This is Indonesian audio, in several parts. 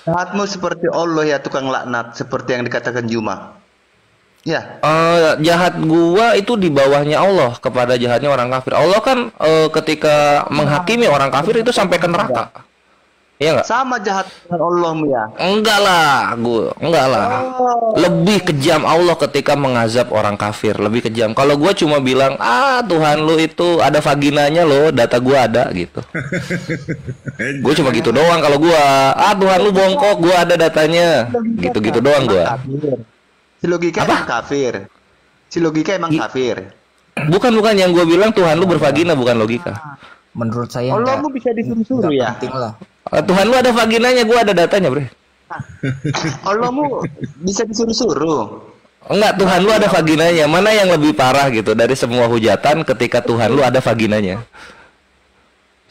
Jahatmu seperti Allah ya tukang laknat, seperti yang dikatakan Juma. Ya, Jahat gua itu di bawahnya Allah kepada jahatnya orang kafir. Allah kan ketika menghakimi orang kafir itu sampai ke neraka. Iya nggak? sama jahat dengan Allahmu ya. Enggak lah, enggak lah. Lebih Oh, kejam Allah ketika mengazab orang kafir, lebih kejam. Kalau gua cuma bilang, Tuhan lu itu ada vaginanya loh, data gua ada gitu. Gue cuma gitu doang kalau gua. Tuhan lu bongkok, gua ada datanya. logikanya Gitu-gitu doang emang gua. kafir. Si logika emang Apa? kafir. Si logika emang I- kafir. bukan yang gua bilang Tuhan lu Enggak, Bang. bervagina bukan logika. Menurut saya Allahmu bisa disuruh-suruh enggak ya. penting lah. Tuhan lu ada vaginanya, gua ada datanya, Bre. Allahmu bisa disuruh-suruh. Enggak, Tuhan lu ada vaginanya. Mana yang lebih parah gitu dari semua hujatan ketika Tuhan lu ada vaginanya?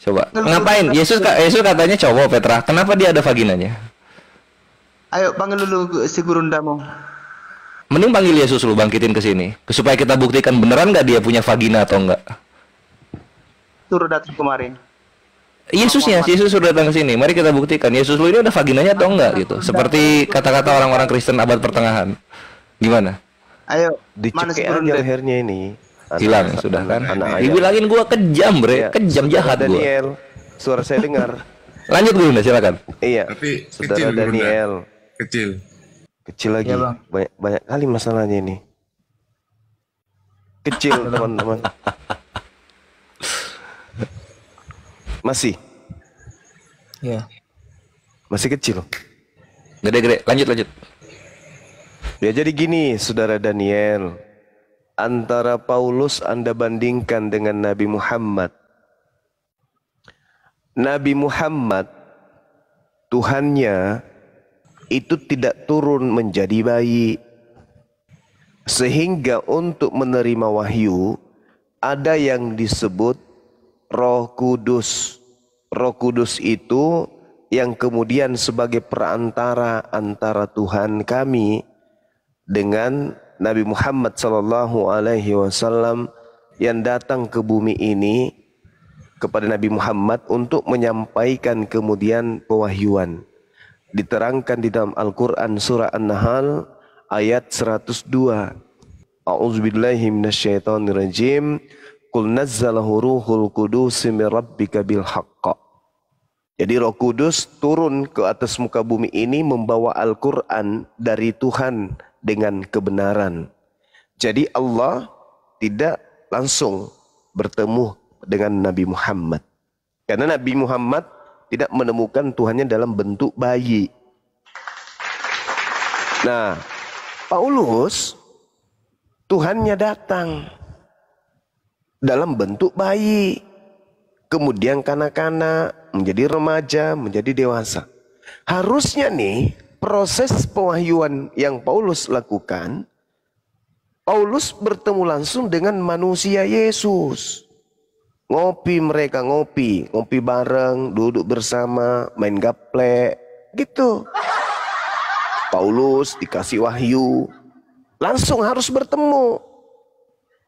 Coba. Ngapain? Yesus katanya cowok, Petra. Kenapa dia ada vaginanya? Ayo panggil dulu si gurundamu. Mending panggil Yesus lu bangkitin ke sini. Supaya kita buktikan beneran nggak dia punya vagina atau enggak. Suruh datang kemarin. Yesus sudah datang ke sini. Mari kita buktikan Yesus lu ini ada vaginanya atau enggak gitu. Seperti kata-kata orang-orang Kristen abad pertengahan. Gimana? Ayo, mana si Dicekik aja gurunda? lehernya ini. Hilang sudah kan? Anak ayam. Dibilangin gua kejam, Bre. Iya. Kejam Saudara jahat gua. Daniel, suara saya dengar. Lanjut dulu, silakan. Iya. Tapi Saudara kecil, Bunda. Daniel, Kecil. kecil lagi. Iya, Bang. Banyak, banyak kali masalahnya ini. Kecil, teman-teman. Masih, Ya. masih kecil. Gede-gede. Lanjut. Ya jadi gini, saudara Daniel. Antara Paulus Anda bandingkan dengan Nabi Muhammad. Nabi Muhammad, Tuhannya itu tidak turun menjadi bayi. Sehingga untuk menerima wahyu, ada yang disebut Roh Kudus. Roh Kudus itu yang kemudian sebagai perantara antara Tuhan kami dengan Nabi Muhammad sallallahu alaihi wasallam yang datang ke bumi ini kepada Nabi Muhammad untuk menyampaikan kemudian pewahyuan. Diterangkan di dalam Al-Qur'an surah An-Nahl ayat 102. A'udzubillahi minasyaitonirrajim. Qul nazzalahu ruhul qudus min rabbika bil haqq. Jadi Roh Kudus turun ke atas muka bumi ini membawa Al-Quran dari Tuhan dengan kebenaran. Jadi Allah tidak langsung bertemu dengan Nabi Muhammad. Karena Nabi Muhammad tidak menemukan Tuhannya dalam bentuk bayi. Nah, Paulus, Tuhannya datang dalam bentuk bayi. Kemudian kanak-kanak, menjadi remaja, menjadi dewasa. Harusnya nih, proses pewahyuan yang Paulus lakukan, Paulus bertemu langsung dengan manusia Yesus. Ngopi bareng, duduk bersama, main gaplek, gitu. Paulus dikasih wahyu, langsung harus bertemu.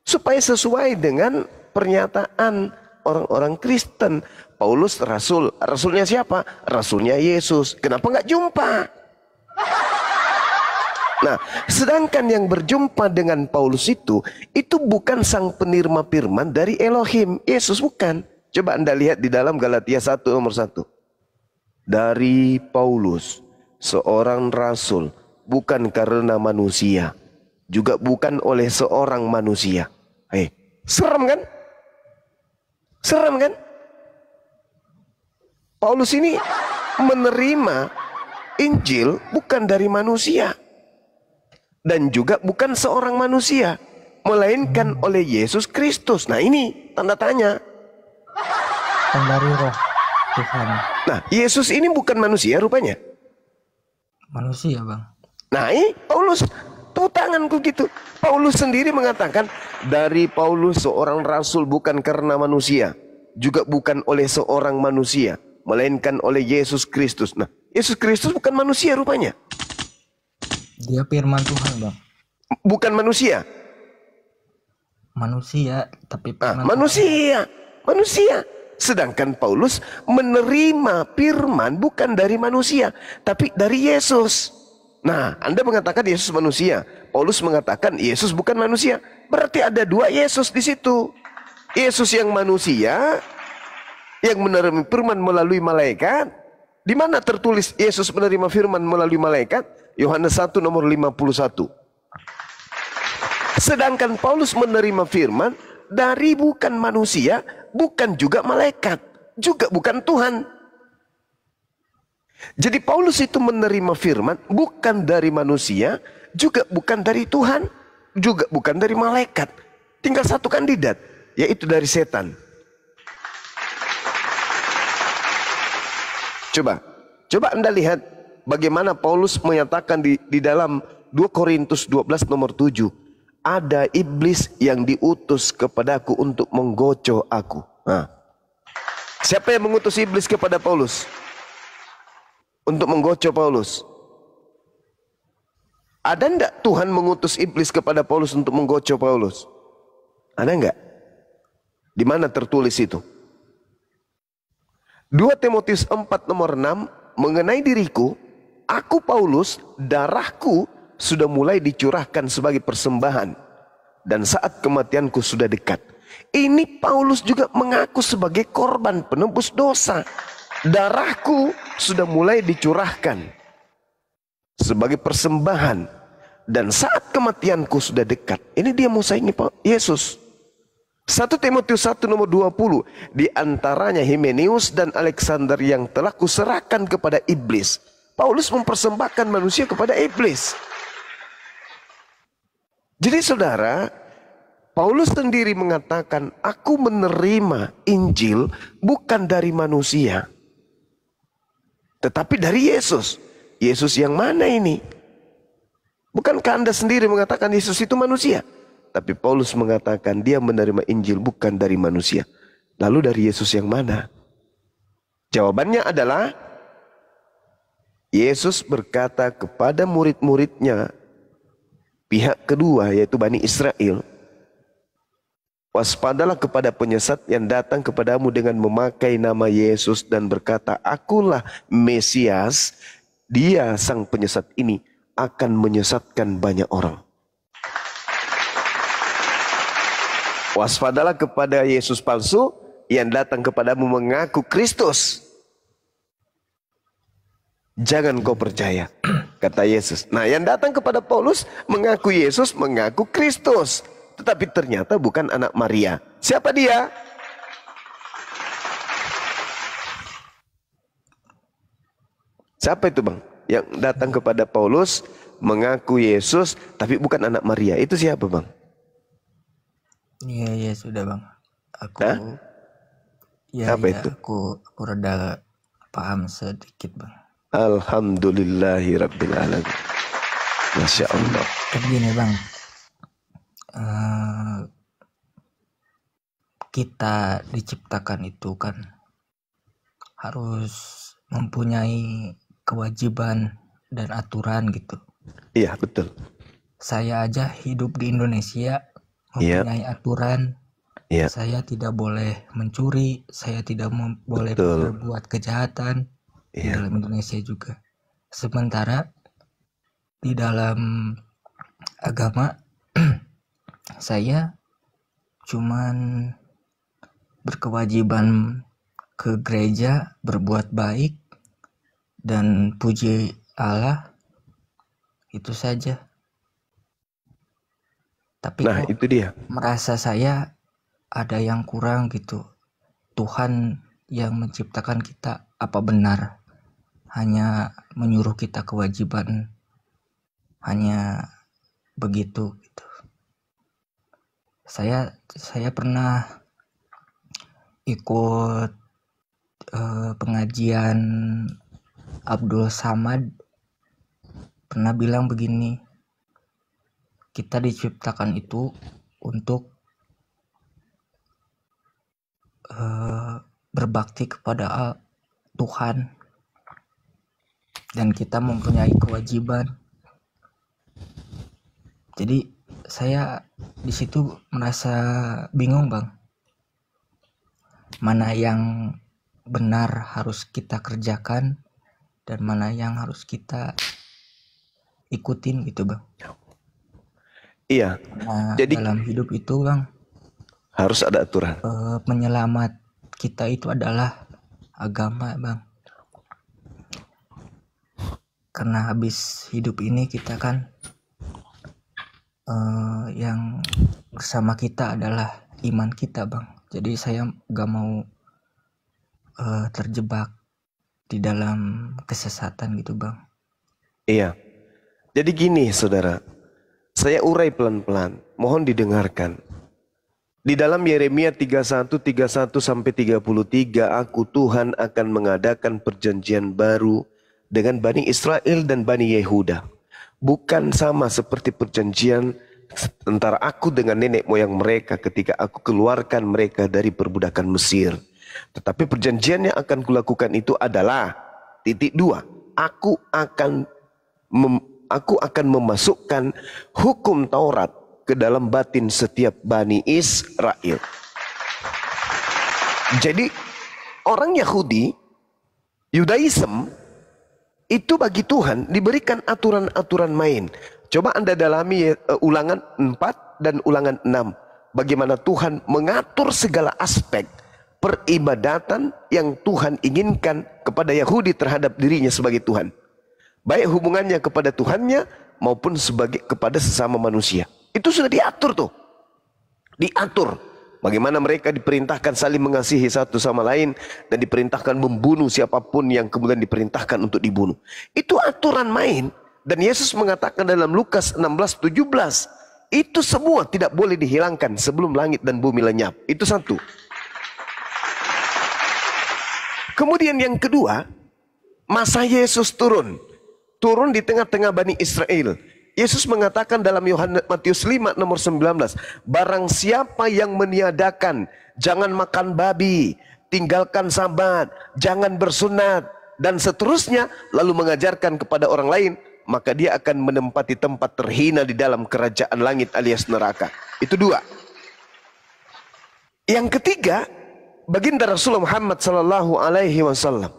Supaya sesuai dengan pernyataan orang-orang Kristen. Paulus rasul. Rasulnya siapa? Rasulnya Yesus. Kenapa nggak jumpa? Nah, sedangkan yang berjumpa dengan Paulus itu bukan sang penirma firman dari Elohim. Yesus bukan. Coba Anda lihat di dalam Galatia 1 nomor 1. Dari Paulus, seorang rasul, bukan karena manusia, juga bukan oleh seorang manusia. Serem kan? Serem kan? Paulus ini menerima Injil bukan dari manusia. Dan juga bukan seorang manusia. Melainkan oleh Yesus Kristus. Nah ini tanda tanya. Kan dari roh Tuhan. Nah Yesus ini bukan manusia rupanya. Manusia, Bang. Nah ini Paulus, tepuk tanganku gitu. Paulus sendiri mengatakan, dari Paulus seorang rasul bukan karena manusia. Juga bukan oleh seorang manusia. Melainkan oleh Yesus Kristus. Nah Yesus Kristus bukan manusia rupanya. Dia firman Tuhan, Bang. Bukan manusia. Manusia, tapi firman Tuhan. Manusia. Sedangkan Paulus menerima firman bukan dari manusia, tapi dari Yesus. Nah, Anda mengatakan Yesus manusia, Paulus mengatakan Yesus bukan manusia. Berarti ada dua Yesus di situ. Yesus yang manusia, yang menerima firman melalui malaikat. Di mana tertulis Yesus menerima firman melalui malaikat? Yohanes 1 nomor 51. Sedangkan Paulus menerima firman dari bukan manusia, bukan juga malaikat, juga bukan Tuhan. Jadi Paulus itu menerima firman bukan dari manusia, juga bukan dari Tuhan, juga bukan dari malaikat. Tinggal satu kandidat, yaitu dari setan. Coba Anda lihat bagaimana Paulus menyatakan di dalam 2 Korintus 12 nomor 7. Ada iblis yang diutus kepadaku untuk menggocoh aku. Nah, siapa yang mengutus iblis kepada Paulus? Untuk menggocoh Paulus. Ada enggak Tuhan mengutus iblis kepada Paulus untuk menggocoh Paulus? Ada enggak? Di mana tertulis itu? 2 Timotius 4 nomor 6, mengenai diriku, aku Paulus, darahku sudah mulai dicurahkan sebagai persembahan, dan saat kematianku sudah dekat. Ini Paulus juga mengaku sebagai korban penebus dosa. Darahku sudah mulai dicurahkan sebagai persembahan, dan saat kematianku sudah dekat. Ini dia mau saingi Yesus. 1 Timotius 1 nomor 20, di antaranya Himeneus dan Alexander yang telah kuserahkan kepada iblis. Paulus mempersembahkan manusia kepada iblis. Jadi saudara, Paulus sendiri mengatakan, aku menerima Injil bukan dari manusia, tetapi dari Yesus. Yesus yang mana ini? Bukankah Anda sendiri mengatakan Yesus itu manusia? Tapi Paulus mengatakan dia menerima Injil bukan dari manusia. Lalu dari Yesus yang mana? Jawabannya adalah, Yesus berkata kepada murid-muridnya, pihak kedua yaitu Bani Israel, waspadalah kepada penyesat yang datang kepadamu dengan memakai nama Yesus dan berkata, akulah Mesias. Dia sang penyesat ini akan menyesatkan banyak orang. Waspadalah kepada Yesus palsu yang datang kepadamu mengaku Kristus. Jangan kau percaya, kata Yesus. Nah, yang datang kepada Paulus mengaku Yesus, mengaku Kristus, tetapi ternyata bukan anak Maria. Siapa dia? Siapa itu, Bang? Yang datang kepada Paulus mengaku Yesus tapi bukan anak Maria. Itu siapa, Bang? Iya sudah bang. Aku Hah? ya Apa itu? aku rada paham sedikit bang. Alhamdulillahirabbil alamin. Masya Allah. Kan gini bang, eh, kita diciptakan itu kan harus mempunyai kewajiban dan aturan gitu. Iya betul. Saya aja hidup di Indonesia Iya. mempunyai aturan. Iya. Saya tidak boleh mencuri, saya tidak boleh Betul. berbuat kejahatan di Iya. dalam Indonesia juga. Sementara di dalam agama saya cuman berkewajiban ke gereja, berbuat baik dan puji Allah, itu saja. Tapi Nah kok itu dia. merasa saya ada yang kurang gitu. Tuhan yang menciptakan kita, apa benar hanya menyuruh kita kewajiban hanya begitu gitu. Saya pernah ikut pengajian Abdul Samad, pernah bilang begini, kita diciptakan itu untuk berbakti kepada Tuhan, dan kita mempunyai kewajiban. Jadi saya di situ merasa bingung bang. mana yang benar harus kita kerjakan dan mana yang harus kita ikutin gitu Bang. Iya. Nah, Jadi dalam hidup itu Bang, harus ada aturan. penyelamat kita itu adalah agama Bang. Karena habis hidup ini kita kan yang bersama kita adalah iman kita Bang. Jadi saya gak mau terjebak di dalam kesesatan gitu Bang. Iya. Jadi gini saudara, saya urai pelan-pelan, mohon didengarkan. Di dalam Yeremia 31 sampai 33, aku Tuhan akan mengadakan perjanjian baru dengan Bani Israel dan Bani Yehuda. Bukan sama seperti perjanjian antara aku dengan nenek moyang mereka ketika aku keluarkan mereka dari perbudakan Mesir. Tetapi perjanjian yang akan kulakukan itu adalah titik 2. Aku akan memasukkan hukum Taurat ke dalam batin setiap Bani Israel. Jadi orang Yahudi, Yudaism, itu bagi Tuhan diberikan aturan-aturan main. Coba Anda dalami ulangan 4 dan ulangan 6. Bagaimana Tuhan mengatur segala aspek peribadatan yang Tuhan inginkan kepada Yahudi terhadap dirinya sebagai Tuhan. Baik hubungannya kepada Tuhannya maupun kepada sesama manusia. Itu sudah diatur tuh. Diatur. Bagaimana mereka diperintahkan saling mengasihi satu sama lain dan diperintahkan membunuh siapapun yang kemudian diperintahkan untuk dibunuh. Itu aturan main. Dan Yesus mengatakan dalam Lukas 16:17, itu semua tidak boleh dihilangkan sebelum langit dan bumi lenyap. Itu satu. Kemudian yang kedua, masa Yesus turun di tengah-tengah Bani Israel. Yesus mengatakan dalam Matius 5 nomor 19, barang siapa yang meniadakan, jangan makan babi, tinggalkan sabat, jangan bersunat, dan seterusnya, lalu mengajarkan kepada orang lain, maka dia akan menempati tempat terhina di dalam kerajaan langit alias neraka. Itu 2. Yang ketiga, baginda Rasulullah Muhammad sallallahu alaihi wasallam,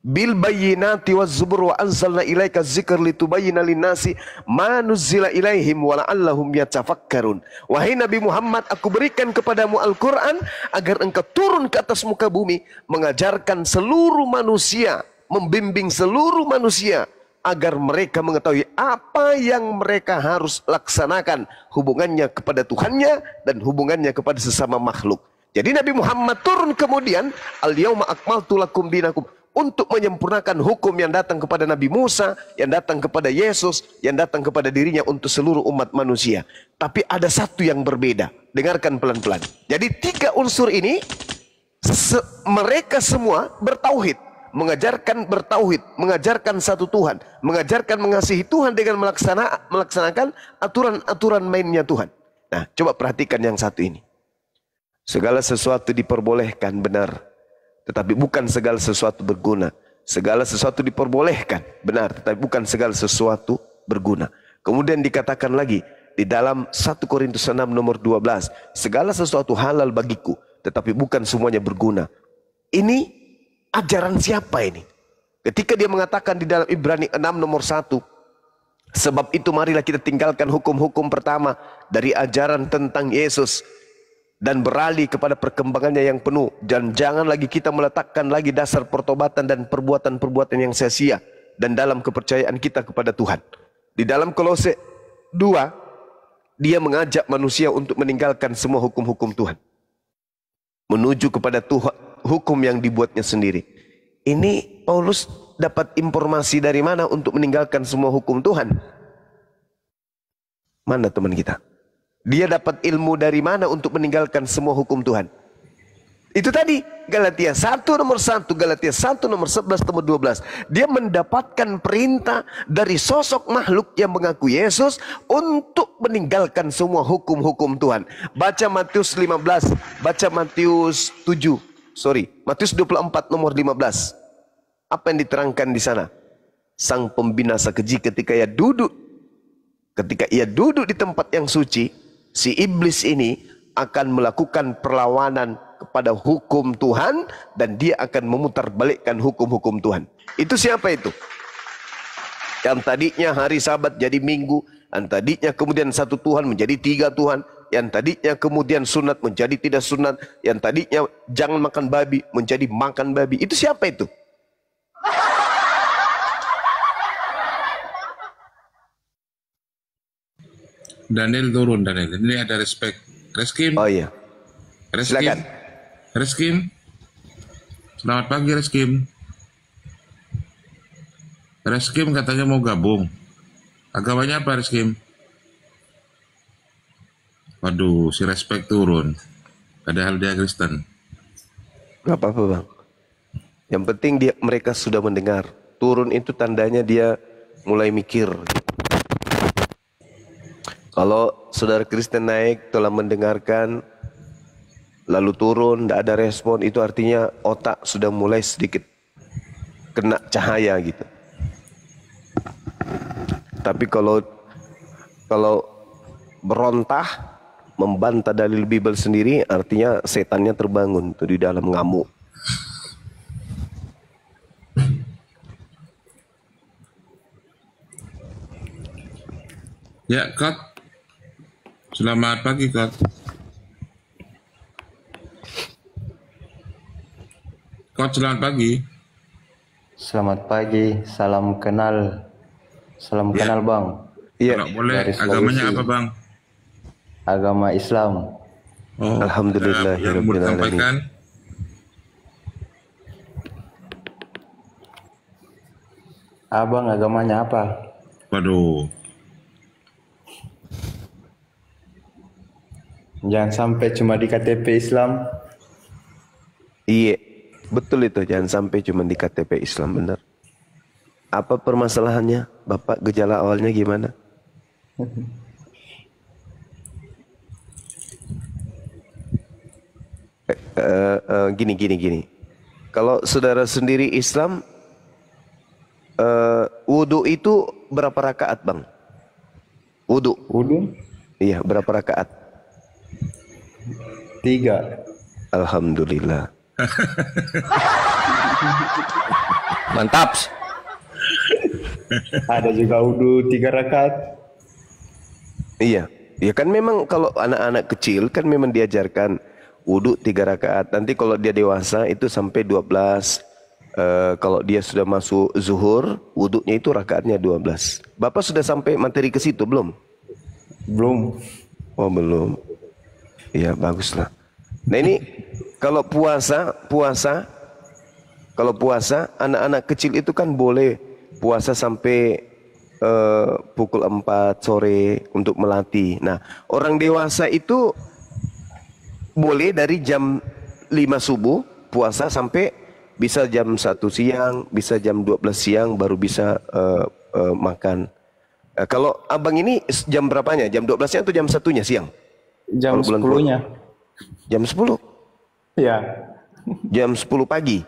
bil bayyinati waz zubur wa anzalna ilaika dzikra litubayyana linnasi ma nuzzila ilaihim wa la'allahum yatafakkarun. Wahai Nabi Muhammad, aku berikan kepadamu Al-Qur'an agar engkau turun ke atas muka bumi, mengajarkan seluruh manusia, membimbing seluruh manusia agar mereka mengetahui apa yang mereka harus laksanakan hubungannya kepada Tuhannya dan hubungannya kepada sesama makhluk. Jadi Nabi Muhammad turun kemudian, al-yauma akmaltu lakum dinakum, untuk menyempurnakan hukum yang datang kepada Nabi Musa, yang datang kepada Yesus, yang datang kepada dirinya untuk seluruh umat manusia. Tapi ada satu yang berbeda. Dengarkan pelan-pelan. Jadi 3 unsur ini, mereka semua bertauhid. Mengajarkan bertauhid, mengajarkan satu Tuhan, mengajarkan mengasihi Tuhan dengan melaksanakan aturan-aturan mainnya Tuhan. Nah, coba perhatikan yang satu ini. Segala sesuatu diperbolehkan, benar. Tetapi bukan segala sesuatu berguna. Segala sesuatu diperbolehkan, benar, tetapi bukan segala sesuatu berguna. Kemudian dikatakan lagi di dalam 1 Korintus 6 nomor 12, segala sesuatu halal bagiku, tetapi bukan semuanya berguna. Ini ajaran siapa ini? Ketika dia mengatakan di dalam Ibrani 6 nomor 1, sebab itu marilah kita tinggalkan hukum-hukum pertama dari ajaran tentang Yesus dan beralih kepada perkembangannya yang penuh, dan jangan lagi kita meletakkan lagi dasar pertobatan dan perbuatan-perbuatan yang sia-sia dan dalam kepercayaan kita kepada Tuhan. Di dalam Kolose 2, dia mengajak manusia untuk meninggalkan semua hukum-hukum Tuhan, menuju kepada Tuhan, hukum yang dibuatnya sendiri. Ini Paulus dapat informasi dari mana untuk meninggalkan semua hukum Tuhan? Mana teman kita? Dia dapat ilmu dari mana untuk meninggalkan semua hukum Tuhan? Itu tadi Galatia 1 nomor 1, Galatia 1 nomor 11 nomor 12. Dia mendapatkan perintah dari sosok makhluk yang mengaku Yesus untuk meninggalkan semua hukum-hukum Tuhan. Baca Matius 15, baca Matius 24 nomor 15. Apa yang diterangkan di sana? Sang pembinasa keji ketika ia duduk di tempat yang suci, si iblis ini akan melakukan perlawanan pada hukum Tuhan dan dia akan memutarbalikkan hukum-hukum Tuhan. Itu siapa itu? Yang tadinya hari Sabat jadi Minggu, yang tadinya kemudian satu Tuhan menjadi tiga Tuhan, yang tadinya kemudian sunat menjadi tidak sunat, yang tadinya jangan makan babi menjadi makan babi. Itu siapa itu? Daniel turun, Daniel. Ini ada respect. Reskim. Oh iya. Reskim. Silakan. Reskim. Selamat pagi, Reskim. Reskim katanya mau gabung. Agamanya apa, Reskim? Waduh, si respect turun. Padahal dia Kristen. Gak apa-apa bang. Yang penting mereka sudah mendengar. Turun itu tandanya dia mulai mikir. Kalau saudara Kristen naik telah mendengarkan lalu turun, tidak ada respon, itu artinya otak sudah mulai sedikit kena cahaya gitu. Tapi kalau berontah membantah dalil Bible sendiri, artinya setannya terbangun tuh di dalam ngamuk. Ya, Kot. Selamat pagi, Kot. Kot, selamat pagi. Selamat pagi, salam kenal. Salam Ya. kenal Bang. Iya, Kalau boleh, dari agamanya Sulawesi. apa, Bang? Agama Islam. Oh, Alhamdulillah, yang mau disampaikan. Abang agamanya apa? Waduh, Jangan sampai cuma di KTP Islam. iya, betul itu. Jangan sampai cuma di KTP Islam, benar. Apa permasalahannya, Bapak? Gejala awalnya gimana? Gini. Kalau saudara sendiri Islam, wudhu itu berapa rakaat, Bang? Wudhu, Wudhu iya, berapa rakaat? 3. Alhamdulillah. Mantap. Ada juga wudhu 3 rakaat. Iya, ya kan memang kalau anak-anak kecil kan memang diajarkan wudhu 3 rakaat. Nanti kalau dia dewasa itu sampai 12. Kalau dia sudah masuk zuhur, wudhunya itu rakaatnya 12. Bapak sudah sampai materi ke situ belum? Belum. Oh belum. Iya baguslah. Nah ini kalau puasa anak-anak kecil itu kan boleh puasa sampai pukul 4 sore untuk melatih. Nah orang dewasa itu boleh dari jam 5 subuh puasa sampai bisa jam 1 siang, bisa jam 12 siang baru bisa makan. Kalau abang ini jam berapanya? Jam 12-nya atau jam 1-nya siang? Jam Kalau bulan 10-nya. Jam 10? Ya, Jam 10 pagi?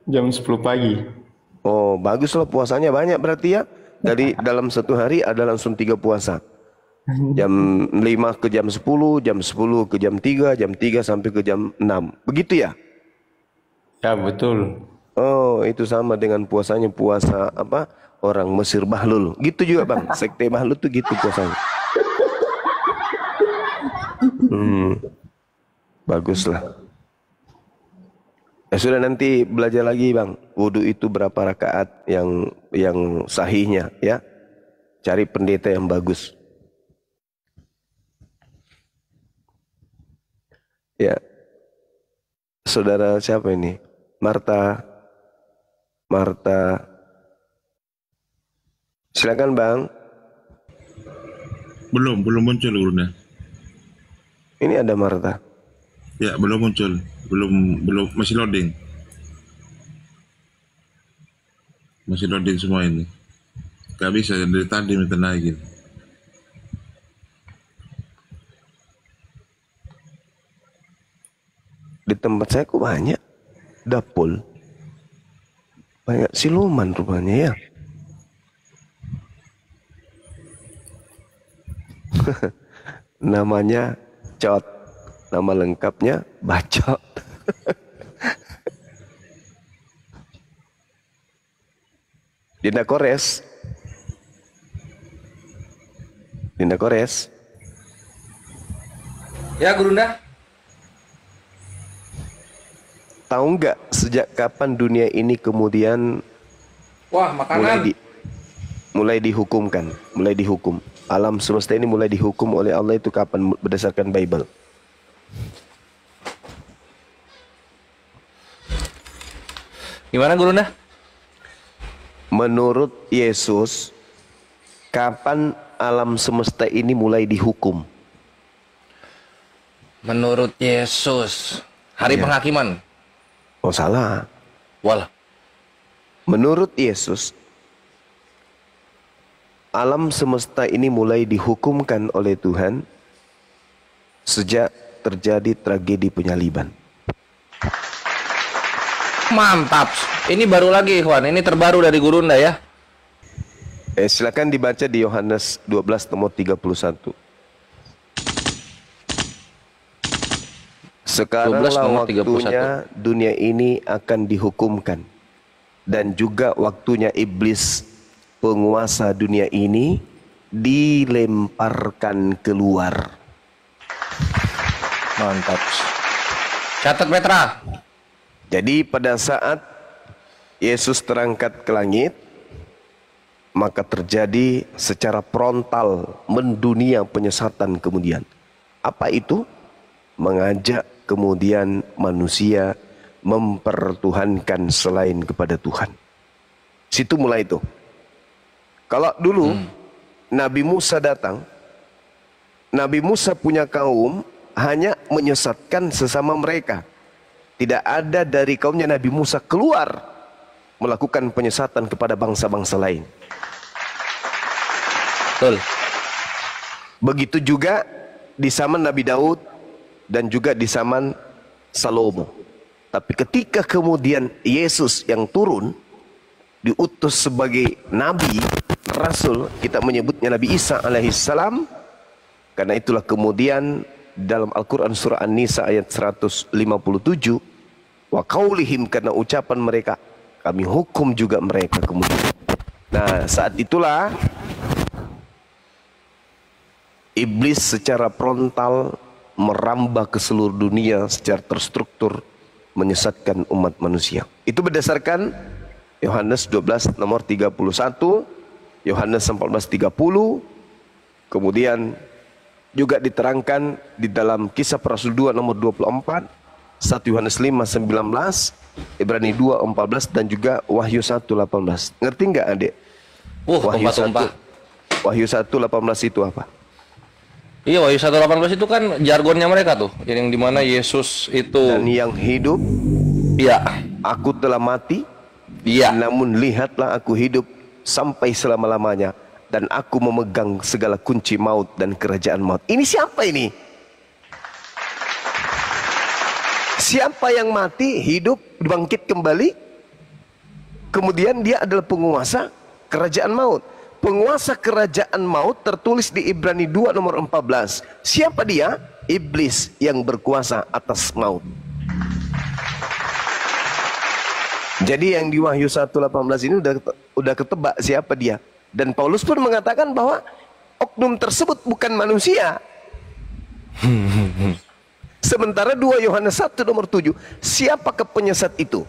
jam 10 pagi. Oh baguslah, puasanya banyak berarti ya. Dari dalam satu hari ada langsung 3 puasa. Jam 5 ke jam 10, jam 10 ke jam 3, jam 3 sampai ke jam 6. Begitu ya? Ya, betul. Oh itu sama dengan puasanya puasa apa? Orang Mesir Bahlul. Gitu juga bang. Sekte Bahlul tuh gitu puasanya. Baguslah. Ya sudah, nanti belajar lagi bang. Wudhu itu berapa rakaat yang sahihnya ya. Cari pendeta yang bagus. Ya. Saudara siapa ini? Marta. Silakan bang. belum muncul urunnya. Ini ada Marta. Ya, belum muncul. Belum, masih loading. Masih loading semua ini. Gak bisa, dari tadi minta naikin. Di tempat saya kok banyak dapul. Banyak siluman rupanya ya. Namanya Cot. Nama lengkapnya bacot. Dinda Kores. Dinda Kores. Ya, Gurunda. Tahu nggak sejak kapan dunia ini kemudian Wah, makanan. mulai dihukumkan, mulai dihukum. Alam semesta ini mulai dihukum oleh Allah itu kapan berdasarkan Bible? Gimana, Gurunda? Menurut Yesus, kapan alam semesta ini mulai dihukum? Menurut Yesus, hari penghakiman. Oh salah. Walah. Menurut Yesus, alam semesta ini mulai dihukumkan oleh Tuhan sejak terjadi tragedi penyaliban. Mantap. Ini baru lagi, Ikhwan. Ini terbaru dari Gurunda ya. Silakan dibaca di Yohanes 12 nomor 31. Sekaranglah 12 nomor waktunya dunia ini akan dihukumkan. Dan juga waktunya iblis, penguasa dunia ini, dilemparkan keluar. Mantap. Catat, Petra. Jadi pada saat Yesus terangkat ke langit, maka terjadi secara frontal mendunia penyesatan kemudian. Apa itu? Mengajak kemudian manusia mempertuhankan selain kepada Tuhan. Situ mulai itu. Kalau dulu Nabi Musa datang, Nabi Musa punya kaum hanya menyesatkan sesama mereka. Tidak ada dari kaumnya Nabi Musa keluar melakukan penyesatan kepada bangsa-bangsa lain. Betul. Begitu juga di zaman Nabi Daud dan juga di zaman Salomo. Tapi ketika kemudian Yesus yang turun, diutus sebagai Nabi, Rasul, kita menyebutnya Nabi Isa alaihissalam. Karena itulah kemudian dalam Al-Quran surah An-Nisa ayat 157, wa qaulihim, karena ucapan mereka, kami hukum juga mereka kemudian. Nah, saat itulah iblis secara frontal merambah ke seluruh dunia secara terstruktur menyesatkan umat manusia. Itu berdasarkan Yohanes 12 nomor 31, Yohanes 14:30, kemudian juga diterangkan di dalam Kisah para Rasul 2 nomor 24, 1 Yohanes 5:19, Ibrani 2:14 dan juga Wahyu 1:18. Ngerti nggak, Adik? Tumpah-tumpah. Wahyu 1:18 itu apa? Iya, Wahyu 1:18 itu kan jargonnya mereka tuh, yang dimana Yesus itu. Dan yang hidup, Iya. aku telah mati, Iya. namun lihatlah aku hidup sampai selama-lamanya, dan aku memegang segala kunci maut dan kerajaan maut. Ini siapa ini? Siapa yang mati, hidup, bangkit kembali, kemudian dia adalah penguasa kerajaan maut. Penguasa kerajaan maut tertulis di Ibrani 2 nomor 14. Siapa dia? Iblis yang berkuasa atas maut. Jadi yang di Wahyu 1:18 ini udah ketebak siapa dia. Dan Paulus pun mengatakan bahwa oknum tersebut bukan manusia. Sementara 2 Yohanes 1 nomor 7, siapakah penyesat itu?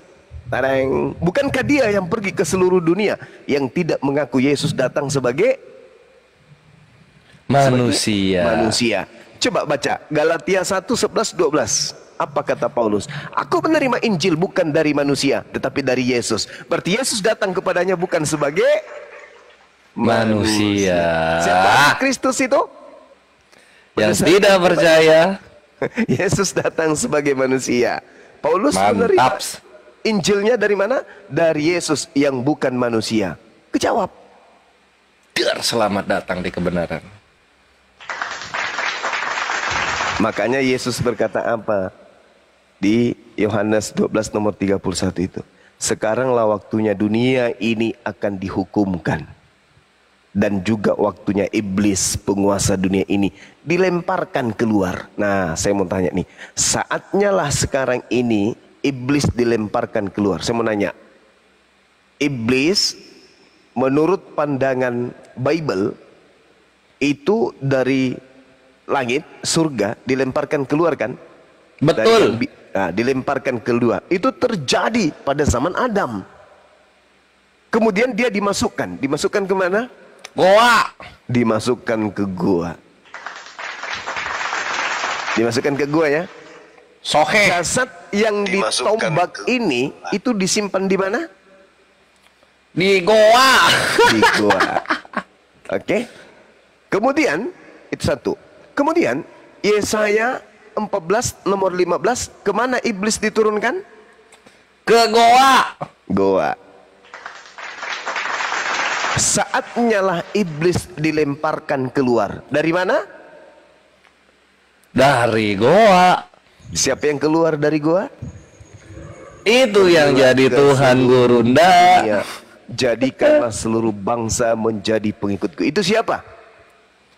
Tadang. Bukankah dia yang pergi ke seluruh dunia yang tidak mengaku Yesus datang sebagai manusia? Coba baca Galatia 1:11-12. Apa kata Paulus? Aku menerima Injil bukan dari manusia, tetapi dari Yesus. Berarti Yesus datang kepadanya bukan sebagai manusia. Siapa Kristus itu? Yang tidak percaya. Yesus datang sebagai manusia. Paulus menerima Injilnya dari mana? Dari Yesus yang bukan manusia. Kejawab. Selamat datang di kebenaran. Makanya Yesus berkata apa? Di Yohanes 12 nomor 31 itu. Sekaranglah waktunya dunia ini akan dihukumkan. dan juga waktunya iblis penguasa dunia ini dilemparkan keluar. Nah, saya mau tanya nih, saatnya lah sekarang ini iblis dilemparkan keluar. Saya mau nanya, iblis menurut pandangan Bible itu dari langit, surga dilemparkan keluar kan? Betul. Dilemparkan keluar. Itu terjadi pada zaman Adam. Kemudian dia dimasukkan kemana? Goa. Dimasukkan ke gua. Dimasukkan ke gua ya. Sohe. Jasad yang ditombak ini itu disimpan di mana? Di goa. Di gua. Oke. Kemudian itu satu. Kemudian Yesaya 14 nomor 15, kemana iblis diturunkan? Ke goa. Goa. Saatnya lah iblis dilemparkan keluar. Dari mana? Dari goa. Siapa yang keluar dari goa? Itu yang jadi Tuhan Gurunda. Ya, jadikanlah seluruh bangsa menjadi pengikutku. Itu siapa?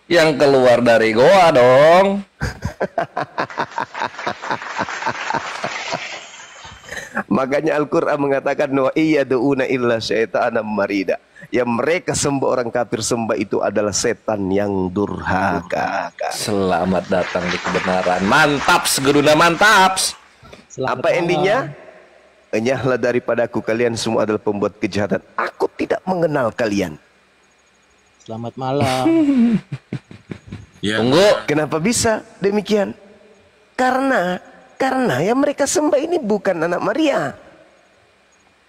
Yang keluar dari goa dong. Makanya Al-Quran mengatakan wa iyyaduuna illa syaitana marida. Yang mereka sembah, orang kafir sembah itu adalah setan yang durhaka. Selamat datang di kebenaran. Mantap, Gurunda, mantap. Apa endingnya? Enyahlah daripadaku, kalian semua adalah pembuat kejahatan. Aku tidak mengenal kalian. Selamat malam. Ya. Tunggu. Kenapa bisa demikian? Karena yang mereka sembah ini bukan anak Maria.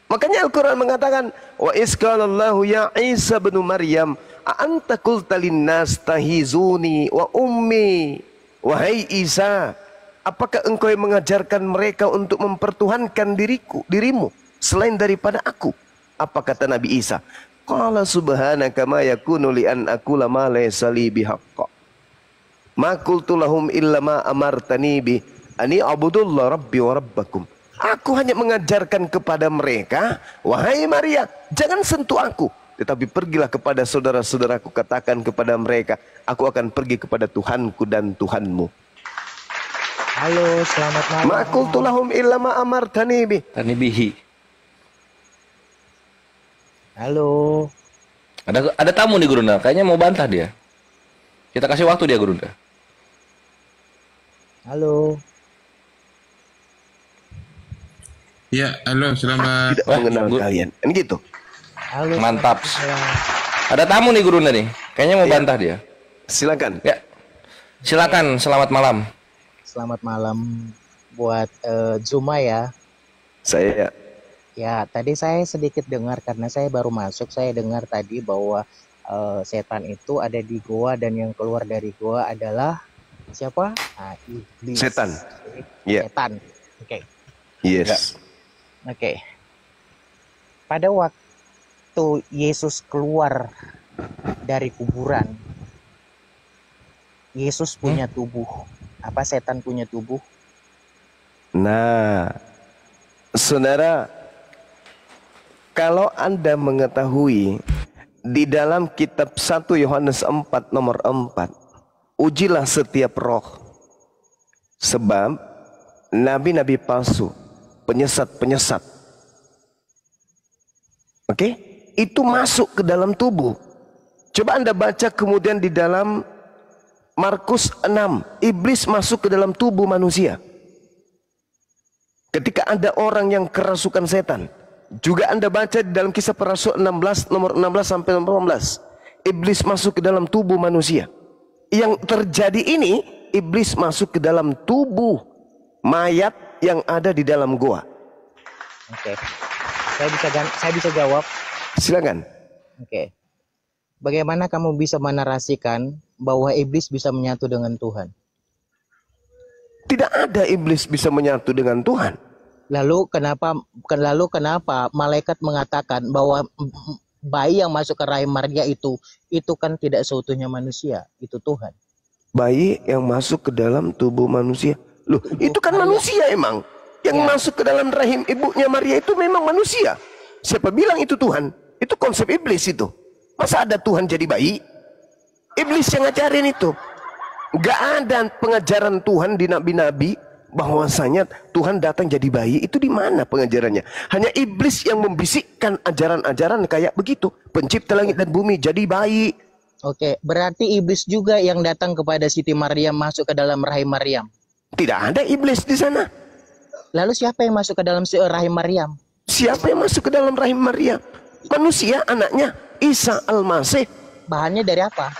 Makanya Al-Quran mengatakan, wa isqalallahu ya Isa bin Maryam a anta qulta linnas tahizuni wa ummi. Wahai Isa, apakah engkau yang mengajarkan mereka untuk mempertuhankan dirimu selain daripada aku? Apa kata Nabi Isa? Qala subhanaka ma yakunu li an aqula ma laysa li bihaqqa. Ma qultu lahum illa ma amartani bi ani abudullah rabbi wa rabbakum. Aku hanya mengajarkan kepada mereka, wahai Maria, jangan sentuh aku, tetapi pergilah kepada saudara-saudaraku, katakan kepada mereka, aku akan pergi kepada Tuhanku dan Tuhanmu. Halo, selamat malam. Ma qultu lahum illa ma amartani bi. Tani bihi. Halo. Ada tamu nih Gurunda, kayaknya mau bantah dia. Kita kasih waktu dia Gurunda. Halo. Ya, halo, selamat. Tidak mengenal kalian. Ini gitu. Halo. Mantap. selamat malam. Ada tamu nih Gurunda nih, kayaknya mau Iya. bantah dia. Silakan. Ya, silakan. Selamat malam. Selamat malam buat Zuma ya. Saya Ya, tadi saya sedikit dengar karena saya baru masuk, saya dengar tadi bahwa setan itu ada di goa dan yang keluar dari goa adalah siapa? Iblis. Setan. Iya. Setan. Oke. yes. Oke. Pada waktu Yesus keluar dari kuburan, Yesus punya tubuh. Apa setan punya tubuh? Nah, saudara, kalau Anda mengetahui di dalam kitab 1 Yohanes 4 nomor 4, ujilah setiap roh, sebab nabi-nabi palsu, penyesat-penyesat, oke, itu masuk ke dalam tubuh. Coba Anda baca kemudian di dalam Markus 6, iblis masuk ke dalam tubuh manusia. Ketika ada orang yang kerasukan setan. Juga Anda baca di dalam Kisah Para Rasul 16 nomor 16 sampai nomor 18. Iblis masuk ke dalam tubuh manusia. Yang terjadi ini, iblis masuk ke dalam tubuh mayat yang ada di dalam goa. Oke. Saya bisa jawab. Silakan. Oke. Bagaimana kamu bisa menarasikan bahwa iblis bisa menyatu dengan Tuhan? Tidak ada iblis bisa menyatu dengan Tuhan. Lalu kenapa malaikat mengatakan bahwa bayi yang masuk ke rahim Maria itu kan tidak seutuhnya manusia, itu Tuhan. Bayi yang masuk ke dalam tubuh manusia. Loh, itu kan manusia emang. Yang masuk ke dalam rahim ibunya Maria itu memang manusia. Siapa bilang itu Tuhan? Itu konsep iblis itu. Masa ada Tuhan jadi bayi? Iblis yang ngajarin itu. Gak ada pengajaran Tuhan di nabi-nabi bahwasanya Tuhan datang jadi bayi. Itu di mana pengajarannya? Hanya iblis yang membisikkan ajaran-ajaran kayak begitu. Pencipta langit dan bumi jadi bayi. Oke, berarti iblis juga yang datang kepada Siti Maryam masuk ke dalam rahim Maryam. Tidak ada iblis di sana. Lalu siapa yang masuk ke dalam rahim Maryam? Siapa yang masuk ke dalam rahim Maryam? Manusia, anaknya Isa Al-Masih. Bahannya dari apa?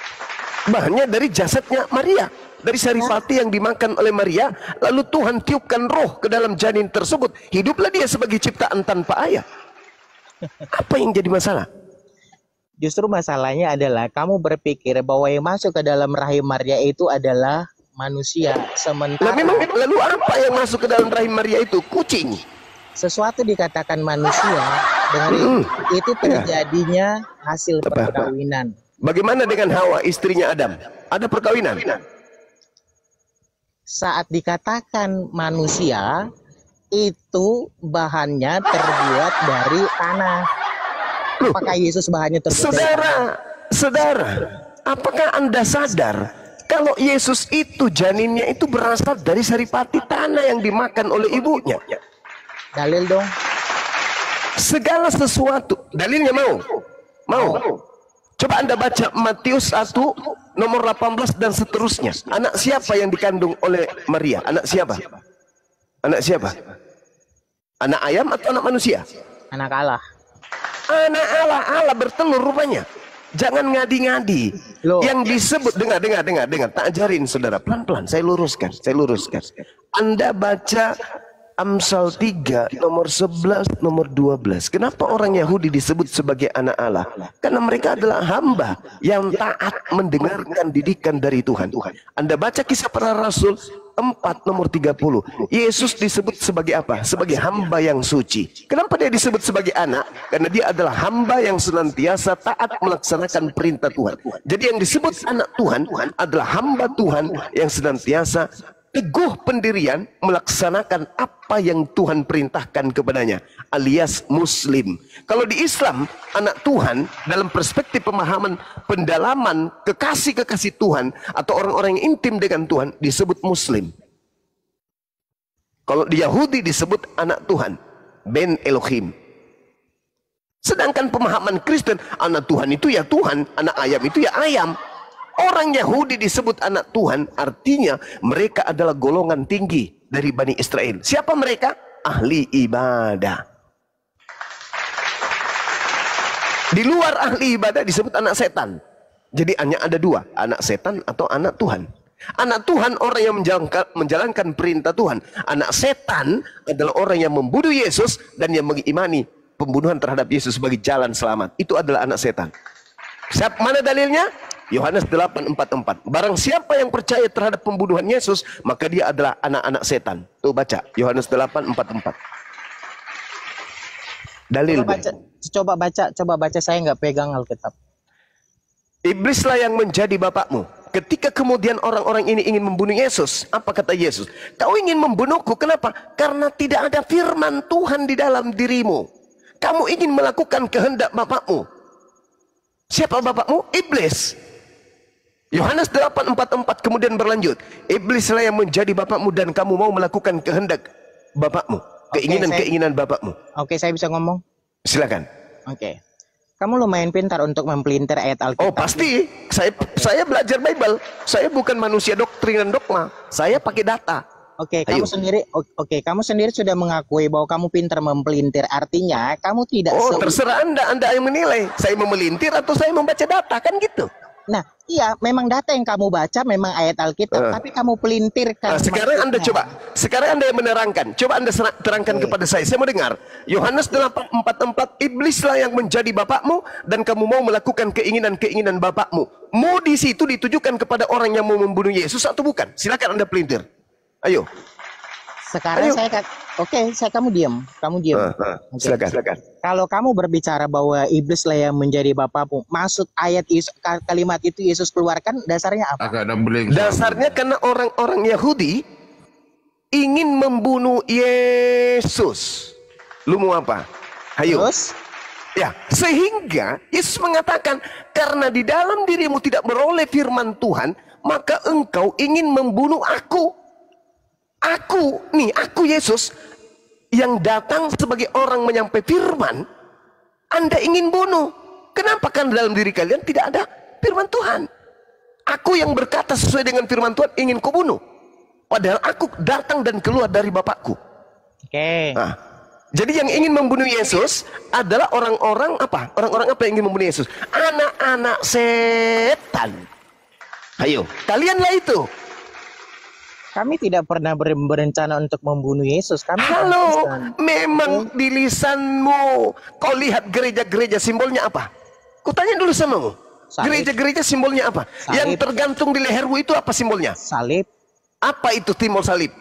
Bahannya dari jasadnya Maria, dari saripati yang dimakan oleh Maria. Lalu Tuhan tiupkan roh ke dalam janin tersebut. Hiduplah dia sebagai ciptaan tanpa ayah. Apa yang jadi masalah? Justru masalahnya adalah kamu berpikir bahwa yang masuk ke dalam rahim Maria itu adalah manusia. Sementara Lalu apa yang masuk ke dalam rahim Maria itu? Kucing. sesuatu dikatakan manusia dengan itu terjadinya hasil perkawinan. Bagaimana dengan Hawa, istrinya Adam? Ada perkawinan? Saat dikatakan manusia, itu bahannya terbuat dari tanah. Apakah Yesus bahannya terbuat dari tanah? Saudara, apakah Anda sadar kalau Yesus itu janinnya itu berasal dari saripati tanah yang dimakan oleh ibunya? Dalil dong. Segala sesuatu, dalilnya mau? Coba Anda baca Matius 1 nomor 18 dan seterusnya. Anak siapa yang dikandung oleh Maria? Anak siapa? Anak siapa? Anak ayam atau anak manusia? Anak Allah. Anak Allah, Allah bertelur rupanya. Jangan ngadi-ngadi. Loh. Yang disebut, dengar. Tak ajarin saudara, pelan-pelan. Saya luruskan. Anda baca Amsal 3 nomor 11 nomor 12. Kenapa orang Yahudi disebut sebagai anak Allah? Karena mereka adalah hamba yang taat mendengarkan didikan dari Tuhan. Anda baca Kisah Para Rasul 4 nomor 30. Yesus disebut sebagai apa? Sebagai hamba yang suci. Kenapa dia disebut sebagai anak? Karena dia adalah hamba yang senantiasa taat melaksanakan perintah Tuhan. Jadi yang disebut anak Tuhan adalah hamba Tuhan yang senantiasa teguh pendirian melaksanakan apa yang Tuhan perintahkan kepadanya, alias muslim. Kalau di Islam, anak Tuhan dalam perspektif pemahaman pendalaman kekasih-kekasih Tuhan atau orang-orang yang intim dengan Tuhan disebut muslim. Kalau di Yahudi disebut anak Tuhan, Ben Elohim. Sedangkan pemahaman Kristen, anak Tuhan itu ya Tuhan, anak ayam itu ya ayam. Orang Yahudi disebut anak Tuhan, artinya mereka adalah golongan tinggi dari Bani Israel. Siapa mereka? Ahli ibadah. Di luar ahli ibadah disebut anak setan. Jadi hanya ada dua, anak setan atau anak Tuhan. Anak Tuhan orang yang menjalankan perintah Tuhan. Anak setan adalah orang yang membunuh Yesus dan yang mengimani pembunuhan terhadap Yesus sebagai jalan selamat. Itu adalah anak setan. Mana dalilnya? Yohanes 8:44. Barang siapa yang percaya terhadap pembunuhan Yesus, maka dia adalah anak-anak setan. Tuh baca Yohanes 8:44. Dalil. Coba baca, saya nggak pegang Alkitab. Iblislah yang menjadi bapakmu. Ketika kemudian orang-orang ini ingin membunuh Yesus, apa kata Yesus? Kau ingin membunuhku, kenapa? Karena tidak ada firman Tuhan di dalam dirimu. Kamu ingin melakukan kehendak bapakmu. Siapa bapakmu? Iblis. Yohanes 8:44 kemudian berlanjut. Iblislah yang menjadi bapakmu dan kamu mau melakukan kehendak bapakmu. Keinginan-keinginan bapakmu. Oke, saya bisa ngomong? Silakan. Oke. Kamu lumayan pintar untuk mempelintir ayat Alkitab. Oh pasti. Saya belajar Bible. Saya bukan manusia doktrin dan dogma. Saya pakai data. Oke, kamu sendiri sudah mengakui bahwa kamu pintar mempelintir. Artinya kamu tidak. Terserah Anda yang menilai. Saya memelintir atau saya membaca data, kan gitu. Nah, iya, memang data yang kamu baca memang ayat Alkitab, tapi kamu pelintirkan. Sekarang Anda coba. Sekarang Anda yang menerangkan. Coba Anda terangkan kepada saya. Saya mau dengar. Yohanes 8:44, iblislah yang menjadi bapakmu dan kamu mau melakukan keinginan-keinginan bapakmu. Mau di situ ditujukan kepada orang yang mau membunuh Yesus atau bukan? Silakan Anda pelintir. Ayo. Sekarang kamu diam. Silakan. Kalau kamu berbicara bahwa iblislah yang menjadi bapakmu, maksud ayat kalimat itu Yesus keluarkan dasarnya apa? Dasarnya karena orang-orang Yahudi ingin membunuh Yesus. Lu mau apa? Ayo. Terus? Ya, sehingga Yesus mengatakan, karena di dalam dirimu tidak beroleh firman Tuhan, maka engkau ingin membunuh aku. Aku Yesus yang datang sebagai orang menyampaikan firman, Anda ingin bunuh. Kenapa? Karena dalam diri kalian tidak ada firman Tuhan. Aku yang berkata sesuai dengan firman Tuhan ingin kau bunuh. Padahal aku datang dan keluar dari Bapakku. Oke. Nah, jadi yang ingin membunuh Yesus adalah orang-orang apa? Orang-orang apa yang ingin membunuh Yesus? Anak-anak setan. Ayo, kalianlah itu. Kami tidak pernah berencana untuk membunuh Yesus. Kami Halo, Kristen. memang di lisanmu. Kau lihat gereja-gereja simbolnya apa? Kutanya dulu samamu. Salib. Gereja-gereja simbolnya apa? Salib. Yang tergantung di lehermu itu apa simbolnya? Salib. Apa itu simbol salib?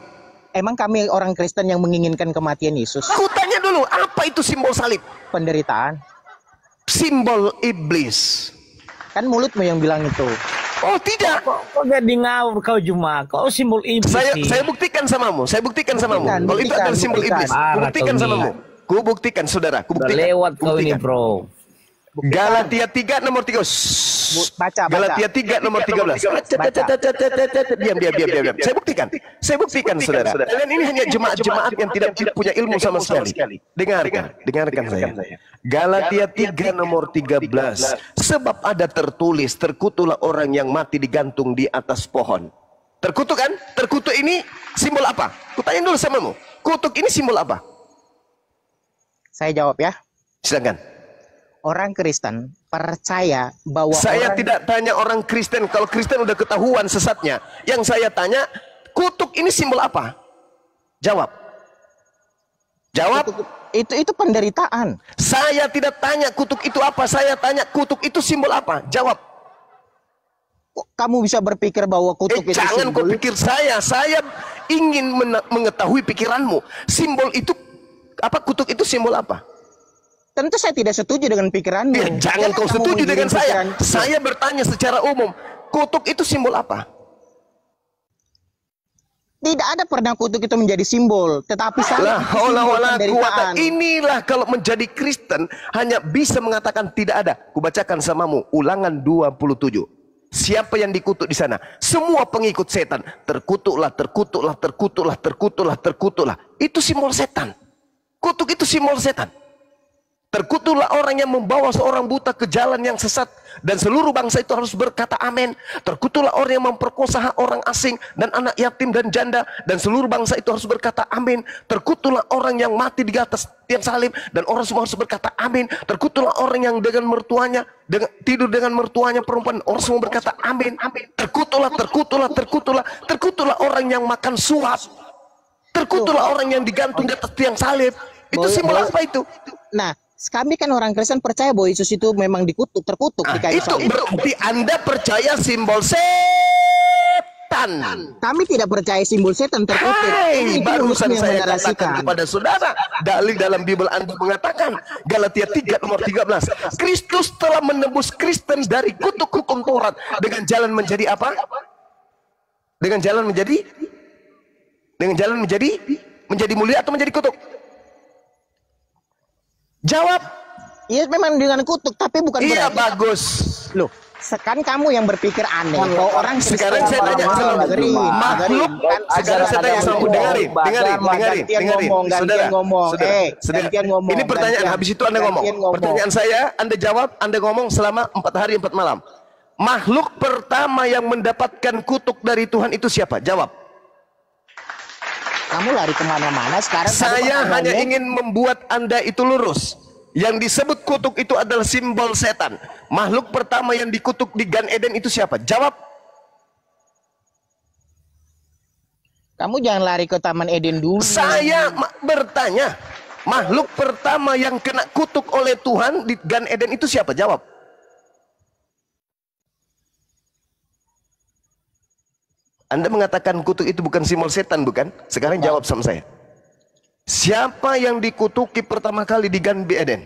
Emang kami orang Kristen yang menginginkan kematian Yesus? Kutanya dulu, apa itu simbol salib? Penderitaan. Simbol iblis. Kan mulutmu yang bilang itu. Oh tidak. Kok jadi ngawur kau Juma? Kau simbol iblis sih. Saya buktikan samamu. Buktikan, Kalau itu adalah simbol buktikan. iblis, Parah kubuktikan kau samamu. nih. Kubuktikan, saudara. Udah Kubuktikan. lewat kau ini Buktikan. bro. Galatia 3 nomor 3. Baca. Galatia 3 nomor 13. Diam. Saya buktikan saudara. Kalian ini hanya jemaat-jemaat yang tidak punya ilmu sama sekali. Dengarkan saya. Galatia 3 nomor 13. Sebab ada tertulis, terkutuklah orang yang mati digantung di atas pohon. Terkutuk kan? Terkutuk ini simbol apa? Kutanya dulu samamu. Kutuk ini simbol apa? Saya jawab ya. Silakan. Orang Kristen percaya bahwa Saya tidak tanya orang Kristen. Kalau Kristen udah ketahuan sesatnya. Yang saya tanya, kutuk ini simbol apa? Jawab. itu penderitaan. Saya tidak tanya kutuk itu apa. Saya tanya kutuk itu simbol apa? Jawab. Kok kamu bisa berpikir bahwa kutuk itu Jangan kau simbol? pikir saya ingin mengetahui pikiranmu. Simbol itu apa? Kutuk itu simbol apa? Tentu saya tidak setuju dengan pikiranmu. Ya, jangan kau Kamu setuju dengan menggiring saya. pikiran- Saya bertanya secara umum. Kutuk itu simbol apa? Tidak ada pernah kutuk itu menjadi simbol, tetapi La haula wala quwata. penderitaan. Inilah kalau menjadi Kristen hanya bisa mengatakan tidak ada. Kubacakan samamu Ulangan 27. Siapa yang dikutuk di sana? Semua pengikut setan. Terkutuklah. Itu simbol setan. Kutuk itu simbol setan. Terkutuklah orang yang membawa seorang buta ke jalan yang sesat, dan seluruh bangsa itu harus berkata amin. Terkutuklah orang yang memperkosa orang asing dan anak yatim dan janda, dan seluruh bangsa itu harus berkata amin. Terkutuklah orang yang mati di atas tiang salib, dan orang semua harus berkata amin. Terkutuklah orang yang dengan mertuanya tidur dengan mertuanya perempuan, orang semua berkata amin. Terkutuklah orang yang makan suap. Terkutuklah orang yang digantung di atas tiang salib. Itu simbol apa itu? Nah, kami kan orang Kristen percaya bahwa Yesus itu memang terkutuk di kayu Itu salib. berarti Anda percaya simbol setan. Kami tidak percaya simbol setan terkutuk. Hai, Itu barusan yang saya menarasikan. katakan kepada saudara, dalil dalam Bible Anda mengatakan, Galatia 3 nomor 13, Kristus telah menebus Kristen dari kutuk hukum Taurat dengan jalan menjadi apa? Dengan jalan menjadi mulia atau menjadi kutuk? Jawab. Iya memang dengan kutuk, tapi bukan Iya, berarti. bagus. Loh, kan kamu yang berpikir aneh. Kalau orang Kristen Sekarang saya tanya sama dengerin, makhluk. Sekarang saya tanya sama dengerin. Gantian ngomong. Gantian ngomong. Ini pertanyaan, habis itu Anda ngomong. Pertanyaan saya, Anda jawab, Anda ngomong selama 4 hari 4 malam. Makhluk pertama yang mendapatkan kutuk dari Tuhan itu siapa? Jawab. Kamu lari kemana-mana sekarang. Saya kamu hanya ngomong. ingin membuat Anda itu lurus. Yang disebut kutuk itu adalah simbol setan. Makhluk pertama yang dikutuk di Gan Eden itu siapa? Jawab. Kamu jangan lari ke Taman Eden dulu. Saya bertanya, makhluk pertama yang kena kutuk oleh Tuhan di Gan Eden itu siapa? Jawab. Anda mengatakan kutuk itu bukan simbol setan, bukan? Sekarang jawab sama saya. Siapa yang dikutuki pertama kali di Gan Eden?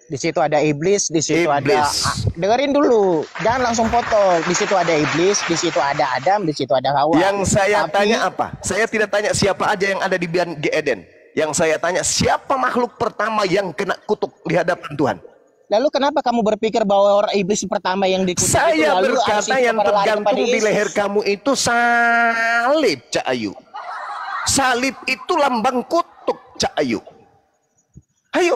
Di situ ada iblis, di situ ada. Iblis. Dengerin dulu, jangan langsung potong. Di situ ada iblis, di situ ada Adam, di situ ada Hawa. Yang saya Tapi- tanya apa? Saya tidak tanya siapa aja yang ada di Gan Eden. Yang saya tanya siapa makhluk pertama yang kena kutuk di hadapan Tuhan? Lalu kenapa kamu berpikir bahwa orang iblis pertama yang dikutuk itu Saya lalu berkata harus yang kepada lari tergantung kepada di Yesus? leher kamu itu salib, Cak Ayu. Salib itu lambang kutuk, Cak Ayu. Ayo.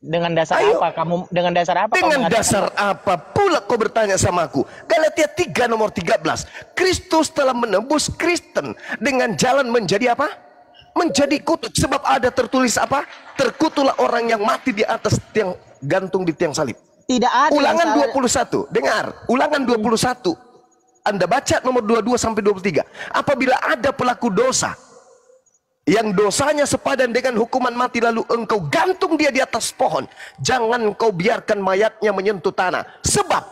Dengan dasar Ayo. apa kamu? Dengan dasar apa? Dengan kamu dasar apa pula kau bertanya sama aku? Galatia 3 nomor 13. Kristus telah menebus Kristen dengan jalan menjadi apa? Menjadi kutuk. Sebab ada tertulis apa? Terkutuklah orang yang mati di atas tiang, gantung di tiang salib. Tidak ada. Ulangan yang salah. 21. Dengar. Ulangan 21. Anda baca nomor 22 sampai 23. Apabila ada pelaku dosa yang dosanya sepadan dengan hukuman mati, lalu engkau gantung dia di atas pohon, jangan kau biarkan mayatnya menyentuh tanah. Sebab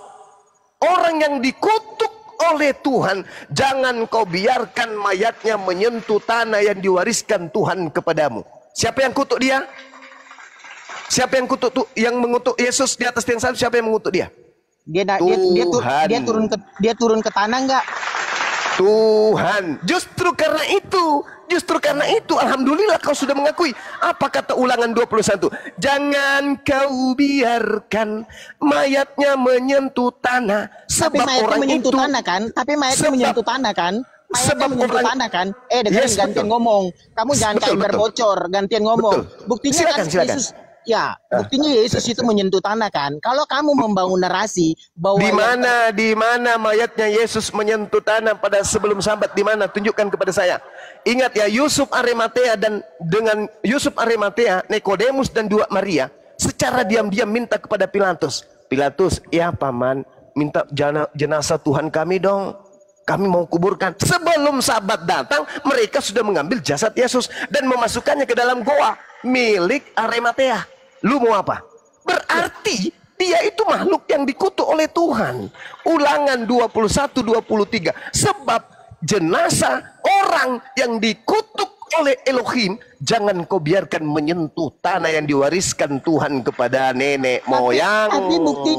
orang yang dikutuk oleh Tuhan, jangan kau biarkan mayatnya menyentuh tanah yang diwariskan Tuhan kepadamu. Siapa yang kutuk dia? Siapa yang kutuk yang mengutuk Yesus di atas tiang salib? Siapa yang mengutuk dia? Dia turun ke tanah enggak? Tuhan. Justru karena itu alhamdulillah kau sudah mengakui. Apa kata Ulangan 21? Jangan kau biarkan mayatnya menyentuh tanah. Tapi Sebab mayatnya orang menyentuh itu tanah kan? Tapi mayatnya menyentuh tanah kan? Mayatnya sebab menyentuh orang- tanah kan? Dengerin, Yes, gantian betul. ngomong. Kamu jangan Betul, kayak betul. berbocor, gantian ngomong. Betul. Buktinya Silakan, kan silakan. Yesus, ya, buktinya Yesus itu menyentuh tanah kan? Kalau kamu membangun narasi bahwa di mana mayatnya Yesus menyentuh tanah pada sebelum sabat? Di mana? Tunjukkan kepada saya. Ingat ya, Yusuf Arimatea dan dengan Yusuf Arimatea, Nikodemus dan dua Maria secara diam-diam minta kepada Pilatus. Pilatus, ya paman, minta jenazah Tuhan kami dong. Kami mau kuburkan. Sebelum sabat datang, mereka sudah mengambil jasad Yesus dan memasukkannya ke dalam goa milik Arimatea. Lu mau apa? Berarti dia itu makhluk yang dikutuk oleh Tuhan. Ulangan 21-23. Sebab jenazah orang yang dikutuk oleh Elohim, jangan kau biarkan menyentuh tanah yang diwariskan Tuhan kepada nenek moyang.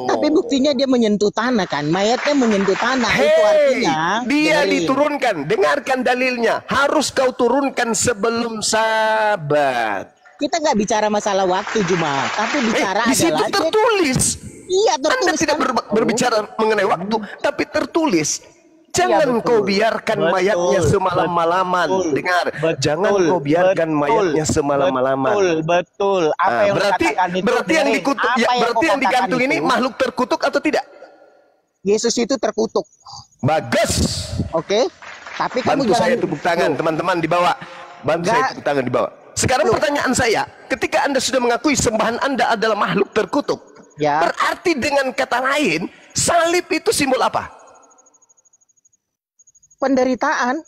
Tapi buktinya dia menyentuh tanah kan? Mayatnya menyentuh tanah. Itu artinya dia dengerin. diturunkan. Dengarkan dalilnya. Harus kau turunkan sebelum sabat. Kita nggak bicara masalah waktu Juma, tapi bicara Di situ adalah tertulis. Iya, Anda tertulis tidak kan? berbicara mengenai waktu, tapi tertulis. Jangan Iya, kau betul. biarkan Betul, mayatnya semalam-malaman. betul, Dengar, betul, jangan kau biarkan mayatnya semalam-malaman. Betul. Apa yang berarti dikatakan itu? berarti yang dengerin. dikutuk, Apa ya, yang berarti kau yang digantung katakan ini itu, makhluk terkutuk atau tidak? Yesus itu terkutuk, Bagus. oke? Tapi kamu Bantu jangan saya tepuk tangan, teman-teman di bawah. Bantu saya Enggak. tepuk tangan di bawah. Sekarang pertanyaan saya, ketika Anda sudah mengakui sembahan Anda adalah makhluk terkutuk, Ya. berarti dengan kata lain, salib itu simbol apa? penderitaan.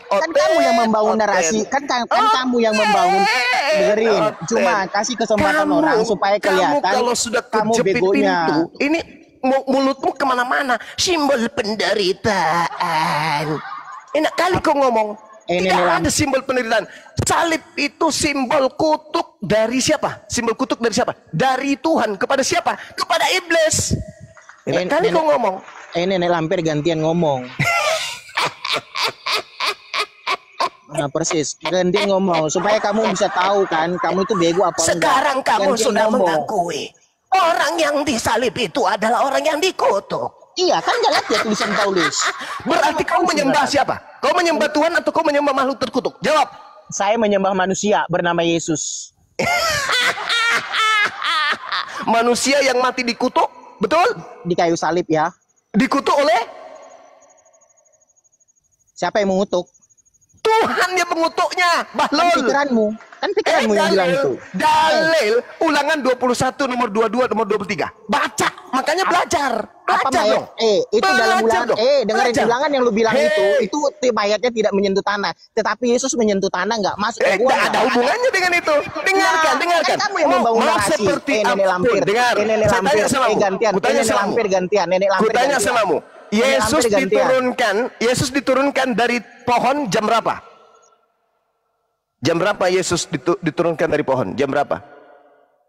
Kan kamu yang membangun narasi, kan kamu yang membangun. Dengerin, cuma kasih kesempatan orang supaya kelihatan Kamu kalau sudah kamu kejepit begonya. pintu, ini mulutmu kemana-mana, simbol penderitaan. Enak kali kau ngomong. Tidak ada simbol penderitaan. Salib itu simbol kutuk dari siapa? Simbol kutuk dari siapa? Dari Tuhan. Kepada siapa? Kepada iblis. Enak kali kau ngomong. Nenek lampir gantian ngomong. Nah persis, gantian ngomong supaya kamu bisa tahu kan, kamu itu bego apa enggak. Sekarang kamu Gantian sudah ngomong. mengakui orang yang disalib itu adalah orang yang dikutuk. Iya kan, jelas ya tulisan Paulus. Berarti kau menyembah siapa? Kau menyembah Tuhan atau kau menyembah makhluk terkutuk? Jawab. Saya menyembah manusia bernama Yesus. Manusia yang mati dikutuk, betul? Di kayu salib ya. Dikutuk oleh Siapa yang mengutuk? Tuhan yang mengutuknya. Kan Bahlul. pikiranmu. Kan pikiranmu yang bilang itu. Dalil Ulangan 21 nomor 22 nomor 23. Baca, makanya belajar. Apa Belajar mayat? dong. Itu dalam Belajar ulangan. dong. Dengerin Belajar. ulangan yang lu bilang Hey. itu mayatnya tidak menyentuh tanah. Tetapi Yesus menyentuh tanah nggak masuk ke gua. Tidak ada hubungannya dengan itu. Dengarkan, Nah, dengarkan. kan kamu yang membangun Mau narasi. seperti Nenek apapun. lampir. Dengar. Nenek Saya lampir. tanya sama kamu. Gantian. Ku tanya Nenek sama lampir kamu. gantian. Nenek Ku lampir tanya gantian. sama kamu. Nenek Yesus lampir gantian. Yesus diturunkan dari pohon jam berapa? Jam berapa Yesus diturunkan dari pohon? Jam berapa?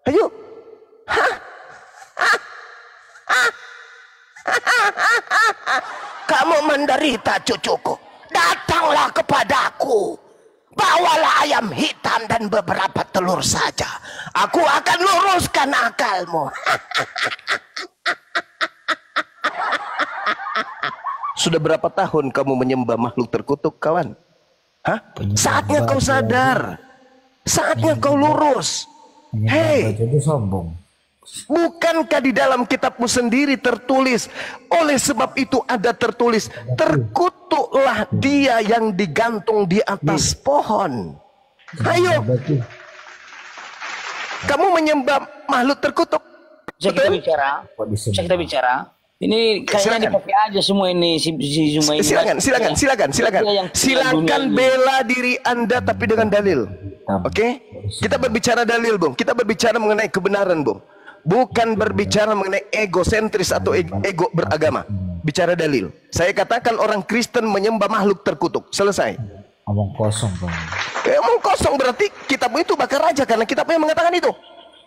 Ayo. Kamu menderita cucuku. Datanglah kepadaku. bawalah ayam hitam dan beberapa telur saja. Aku akan luruskan akalmu. Sudah berapa tahun kamu menyembah makhluk terkutuk, kawan? Hah? Saatnya kau sadar. Saatnya kau lurus. Hei, bukankah di dalam kitabmu sendiri tertulis, oleh sebab itu ada tertulis, terkutuklah dia yang digantung di atas pohon. Ayo, kamu menyembah makhluk terkutuk. Bisa kita bicara. Bisa kita bicara. Ini kayaknya dipakai aja semua ini si Zuma ini. Silakan bela diri Anda tapi dengan dalil. Oke? Kita berbicara dalil, Bung. Kita berbicara mengenai kebenaran, Bung. Bukan berbicara mengenai egosentris atau ego beragama. Bicara dalil. Saya katakan orang Kristen menyembah makhluk terkutuk. Selesai. Omong kosong, Bang. Omong kosong berarti kitabmu itu bakar raja karena kitabmu yang mengatakan itu.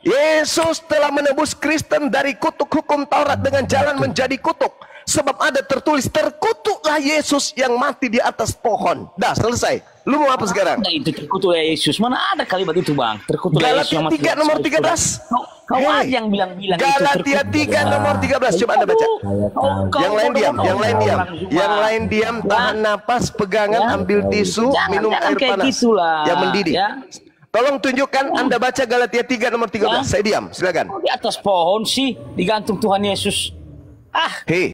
Yesus telah menebus Kristen dari kutuk hukum Taurat dengan jalan menjadi kutuk. Sebab ada tertulis, terkutuklah Yesus yang mati di atas pohon. Dah, selesai. Lu mau apa sekarang? Ada itu terkutuklah Yesus. Mana ada kalimat itu, Bang? Terkutuklah Yesus yang mati. Galatia 3 nomor 13. Kau aja yang bilang-bilang itu. Galatia 3 nomor 13. Coba Anda baca. Yang lain diam, yang lain diam. Yang lain diam, tahan napas, pegangan, ambil tisu, minum air panas. Yang mendidih. Tolong tunjukkan Anda baca Galatia 3 nomor 13. Saya diam, silakan. Di atas pohon sih digantung Tuhan Yesus. Hei,